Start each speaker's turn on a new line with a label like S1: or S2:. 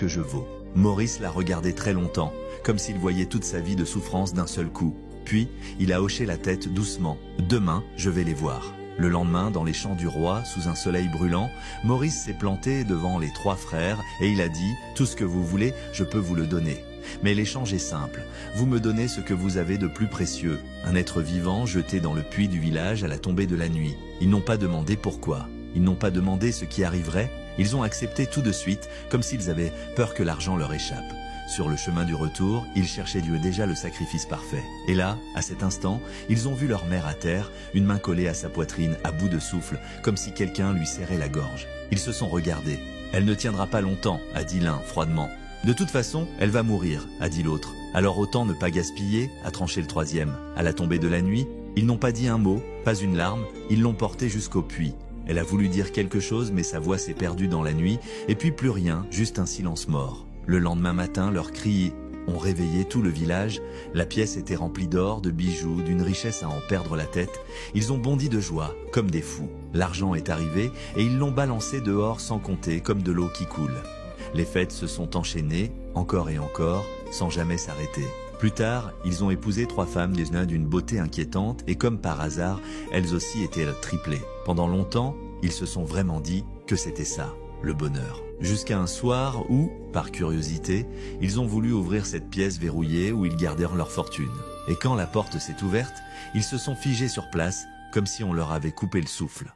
S1: que je vaux. Maurice l'a regardé très longtemps, comme s'il voyait toute sa vie de souffrance d'un seul coup. Puis, il a hoché la tête doucement. « Demain, je vais les voir. » Le lendemain, dans les champs du roi, sous un soleil brûlant, Maurice s'est planté devant les 3 frères et il a dit « Tout ce que vous voulez, je peux vous le donner. Mais l'échange est simple. Vous me donnez ce que vous avez de plus précieux, un être vivant jeté dans le puits du village à la tombée de la nuit. » Ils n'ont pas demandé pourquoi. Ils n'ont pas demandé ce qui arriverait. Ils ont accepté tout de suite, comme s'ils avaient peur que l'argent leur échappe. Sur le chemin du retour, ils cherchaient déjà le sacrifice parfait. Et là, à cet instant, ils ont vu leur mère à terre, une main collée à sa poitrine, à bout de souffle, comme si quelqu'un lui serrait la gorge. Ils se sont regardés. « Elle ne tiendra pas longtemps », a dit l'un froidement. « De toute façon, elle va mourir », a dit l'autre. « Alors autant ne pas gaspiller », a tranché le troisième. À la tombée de la nuit, ils n'ont pas dit un mot, pas une larme, ils l'ont portée jusqu'au puits. Elle a voulu dire quelque chose, mais sa voix s'est perdue dans la nuit, et puis plus rien, juste un silence mort. Le lendemain matin, leurs cris ont réveillé tout le village. La pièce était remplie d'or, de bijoux, d'une richesse à en perdre la tête. Ils ont bondi de joie, comme des fous. L'argent est arrivé et ils l'ont balancé dehors sans compter, comme de l'eau qui coule. Les fêtes se sont enchaînées, encore et encore, sans jamais s'arrêter. Plus tard, ils ont épousé 3 femmes d'une beauté inquiétante et comme par hasard, elles aussi étaient triplées. Pendant longtemps, ils se sont vraiment dit que c'était ça, le bonheur. Jusqu'à un soir où, par curiosité, ils ont voulu ouvrir cette pièce verrouillée où ils gardèrent leur fortune. Et quand la porte s'est ouverte, ils se sont figés sur place, comme si on leur avait coupé le souffle.